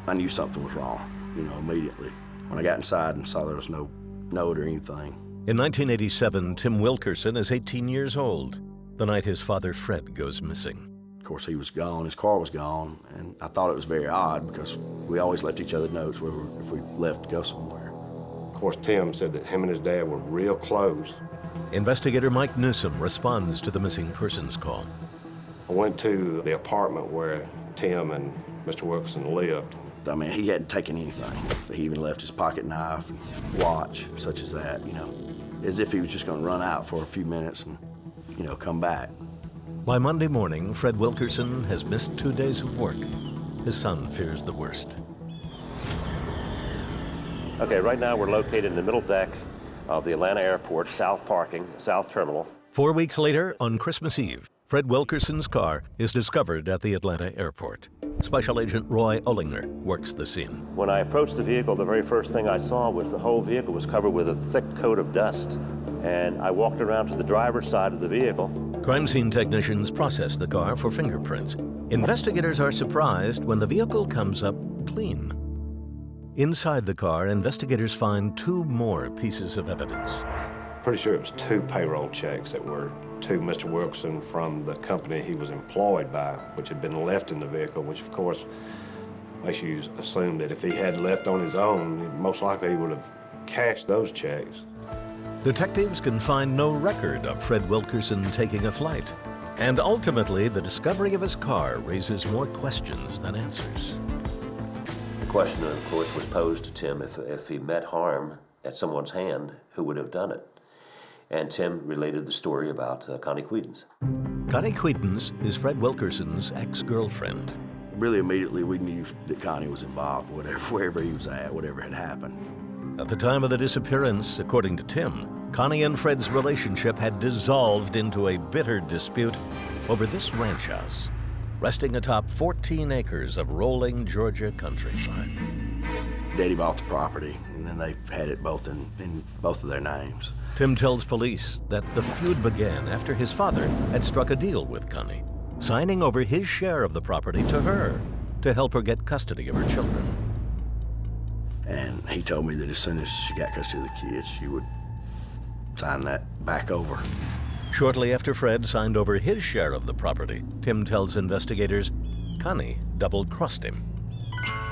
I knew something was wrong, immediately. When I got inside and saw there was no note or anything. In 1987, Tim Wilkerson is 18 years old, the night his father Fred goes missing. Of course, he was gone, his car was gone, and I thought it was very odd because we always left each other notes if we left to go somewhere. Of course, Tim said that him and his dad were real close. Investigator Mike Newsom responds to the missing persons call. I went to the apartment where Tim and Mr. Wilkerson lived. I mean, he hadn't taken anything. He even left his pocket knife and watch, such as that, as if he was just going to run out for a few minutes and, come back. By Monday morning, Fred Wilkerson has missed 2 days of work. His son fears the worst. Okay, right now we're located in the middle deck of the Atlanta Airport, South Parking, South Terminal. 4 weeks later, on Christmas Eve, Fred Wilkerson's car is discovered at the Atlanta Airport. Special Agent Roy Ollinger works the scene. When I approached the vehicle, the very first thing I saw was the whole vehicle was covered with a thick coat of dust. And I walked around to the driver's side of the vehicle. Crime scene technicians process the car for fingerprints. Investigators are surprised when the vehicle comes up clean. Inside the car, investigators find 2 more pieces of evidence. Pretty sure it was 2 payroll checks that were to Mr. Wilkerson from the company he was employed by, which had been left in the vehicle, which of course makes you assume that if he had left on his own, most likely he would have cashed those checks. Detectives can find no record of Fred Wilkerson taking a flight. And ultimately, the discovery of his car raises more questions than answers. The question, of course, was posed to Tim if he met harm at someone's hand, who would have done it? And Tim related the story about Connie Quedens. Connie Quedens is Fred Wilkerson's ex-girlfriend. Really immediately we knew that Connie was involved, wherever he was at, whatever had happened. At the time of the disappearance, according to Tim, Connie and Fred's relationship had dissolved into a bitter dispute over this ranch house, resting atop 14 acres of rolling Georgia countryside. Daddy bought the property, and then they had it both in both of their names. Tim tells police that the feud began after his father had struck a deal with Connie, signing over his share of the property to her to help her get custody of her children. And he told me that as soon as she got custody of the kids, she would sign that back over. Shortly after Fred signed over his share of the property, Tim tells investigators Connie double-crossed him.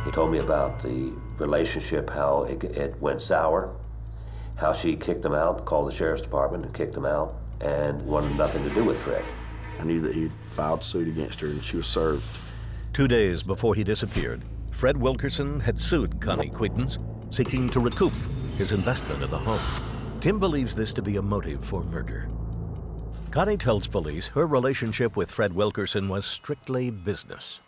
He told me about the relationship, how it went sour, how she kicked him out, called the sheriff's department and kicked him out, and wanted nothing to do with Fred. I knew that he'd filed suit against her and she was served. 2 days before he disappeared, Fred Wilkerson had sued Connie Quedens, seeking to recoup his investment in the home. Tim believes this to be a motive for murder. Connie tells police her relationship with Fred Wilkerson was strictly business.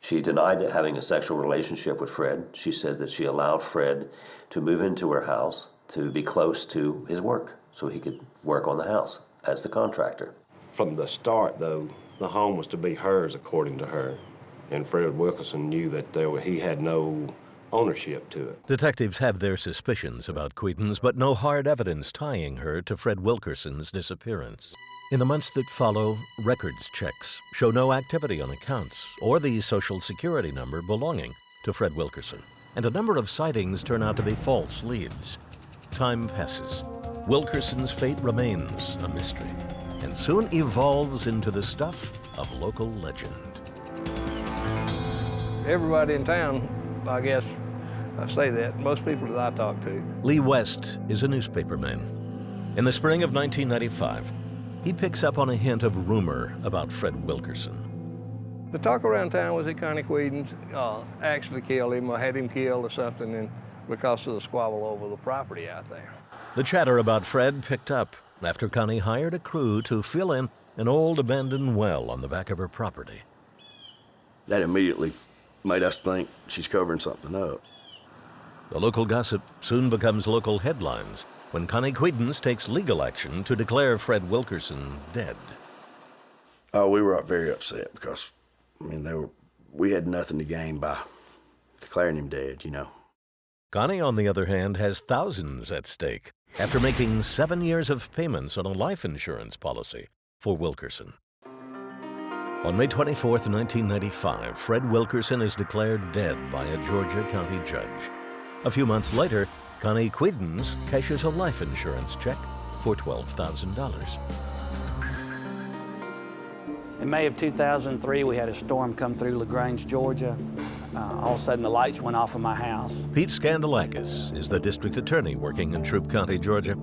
She denied having a sexual relationship with Fred. She said that she allowed Fred to move into her house to be close to his work so he could work on the house as the contractor. From the start, though, the home was to be hers, according to her. And Fred Wilkerson knew that he had no ownership to it. Detectives have their suspicions about Quedens, but no hard evidence tying her to Fred Wilkerson's disappearance. In the months that follow, records checks show no activity on accounts or the Social Security number belonging to Fred Wilkerson, and a number of sightings turn out to be false leads. Time passes. Wilkerson's fate remains a mystery and soon evolves into the stuff of local legend. Everybody in town, I guess I say that, most people that I talk to. Lee West is a newspaperman. In the spring of 1995, he picks up on a hint of rumor about Fred Wilkerson. The talk around town was that Connie Quedens actually killed him or had him killed or something, and because of the squabble over the property out there. The chatter about Fred picked up after Connie hired a crew to fill in an old abandoned well on the back of her property. That immediately made us think she's covering something up. The local gossip soon becomes local headlines when Connie Quedens takes legal action to declare Fred Wilkerson dead. Oh, we were very upset because, we had nothing to gain by declaring him dead, Connie, on the other hand, has thousands at stake after making 7 years of payments on a life insurance policy for Wilkerson. On May 24, 1995, Fred Wilkerson is declared dead by a Georgia county judge. A few months later, Connie Quedens cashes a life insurance check for $12,000. In May of 2003, we had a storm come through LaGrange, Georgia. All of a sudden, the lights went off in my house. Pete Skandalakis is the district attorney working in Troup County, Georgia.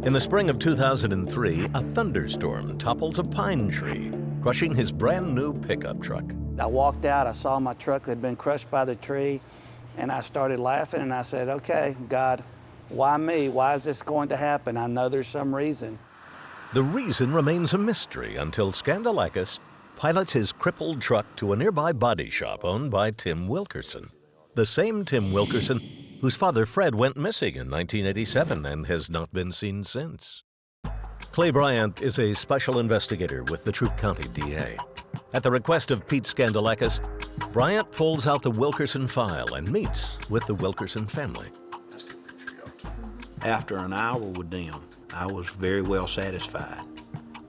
In the spring of 2003, a thunderstorm topples a pine tree, crushing his brand new pickup truck. I walked out, I saw my truck had been crushed by the tree, and I started laughing, and I said, okay, God, why me? Why is this going to happen? I know there's some reason. The reason remains a mystery until Skandalakis pilots his crippled truck to a nearby body shop owned by Tim Wilkerson, the same Tim Wilkerson whose father Fred went missing in 1987 and has not been seen since. Clay Bryant is a special investigator with the Troup County DA. At the request of Pete Skandalakis, Bryant pulls out the Wilkerson file and meets with the Wilkerson family. After an hour with them, I was very well satisfied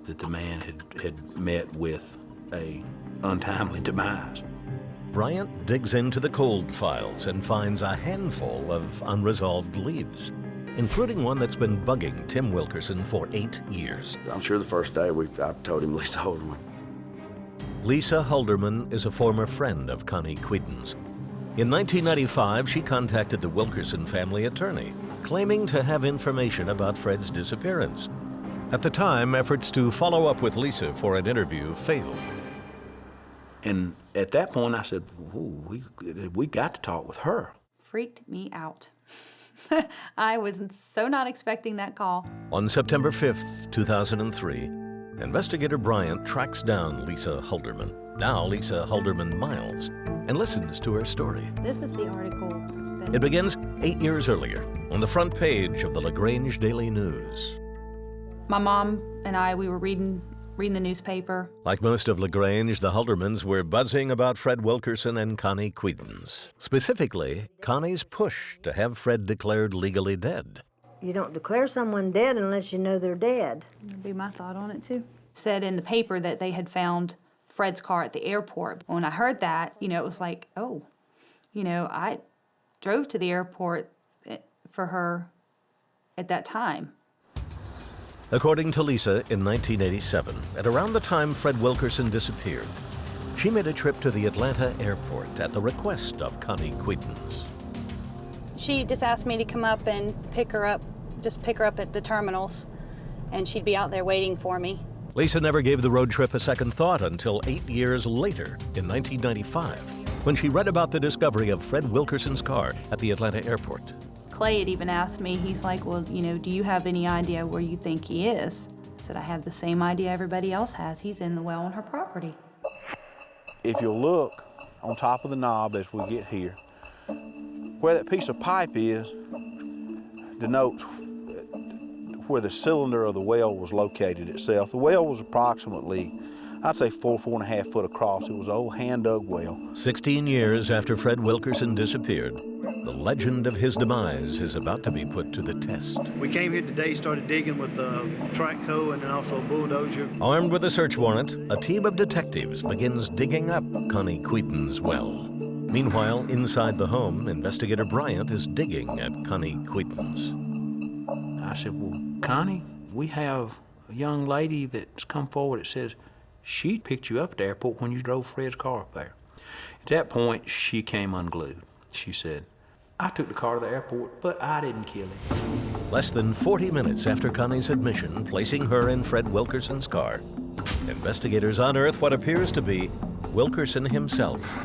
that the man had met with a untimely demise. Bryant digs into the cold files and finds a handful of unresolved leads, including one that's been bugging Tim Wilkerson for 8 years. I'm sure the first day I told him Lisa Holderman. Lisa Holderman is a former friend of Connie Quedens. In 1995, she contacted the Wilkerson family attorney, claiming to have information about Fred's disappearance. At the time, efforts to follow up with Lisa for an interview failed. And at that point, I said, we got to talk with her. Freaked me out. I was so not expecting that call. On September 5th, 2003, investigator Bryant tracks down Lisa Holderman, now Lisa Holderman Miles, and listens to her story. This is the article. It begins 8 years earlier on the front page of the LaGrange Daily News. My mom and I, we were reading the newspaper. Like most of LaGrange, the Holdermans were buzzing about Fred Wilkerson and Connie Quedens. Specifically, Connie's push to have Fred declared legally dead. You don't declare someone dead unless you know they're dead. That'd be my thought on it, too. Said in the paper that they had found Fred's car at the airport. When I heard that, it was like, oh, I drove to the airport for her at that time. According to Lisa, in 1987, at around the time Fred Wilkerson disappeared, she made a trip to the Atlanta airport at the request of Connie Quedens. She just asked me to come up and pick her up at the terminals, and she'd be out there waiting for me. Lisa never gave the road trip a second thought until 8 years later, in 1995, when she read about the discovery of Fred Wilkerson's car at the Atlanta airport. Clay had even asked me, he's like, well, do you have any idea where you think he is? I said, I have the same idea everybody else has. He's in the well on her property. If you'll look on top of the knob as we get here, where that piece of pipe is, denotes where the cylinder of the well was located itself. The well was approximately, I'd say 4.5 foot across. It was an old hand-dug well. 16 years after Fred Wilkerson disappeared, the legend of his demise is about to be put to the test. We came here today, started digging with a track hoe and then also a bulldozer. Armed with a search warrant, a team of detectives begins digging up Connie Quedens' well. Meanwhile, inside the home, investigator Bryant is digging at Connie Quedens. I said, well, Connie, we have a young lady that's come forward that says she picked you up at the airport when you drove Fred's car up there. At that point, she came unglued. She said, I took the car to the airport, but I didn't kill him. Less than 40 minutes after Connie's admission, placing her in Fred Wilkerson's car, investigators unearth what appears to be Wilkerson himself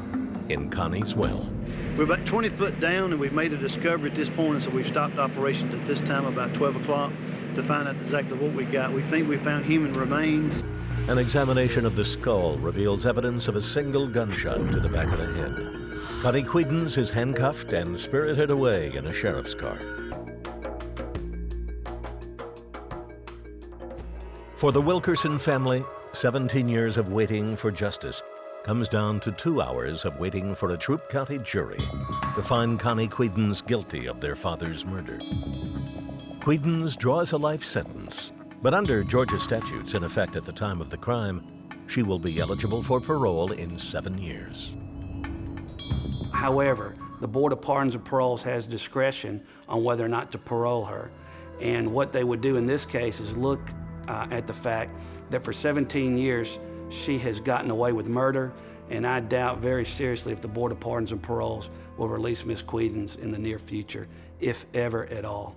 in Connie's well. We're about 20 foot down, and we've made a discovery at this point, and so we've stopped operations at this time about 12 o'clock to find out exactly what we got. We think we found human remains. An examination of the skull reveals evidence of a single gunshot to the back of the head. Connie Quedens is handcuffed and spirited away in a sheriff's car. For the Wilkerson family, 17 years of waiting for justice comes down to 2 hours of waiting for a Troup County jury to find Connie Quedens guilty of their father's murder. Quedens draws a life sentence, but under Georgia statutes in effect at the time of the crime, She will be eligible for parole in 7 years. However, the Board of Pardons and Paroles has discretion on whether or not to parole her. And what they would do in this case is look at the fact that for 17 years, she has gotten away with murder, and I doubt very seriously if the Board of Pardons and Paroles will release Ms. Quedens in the near future, if ever at all.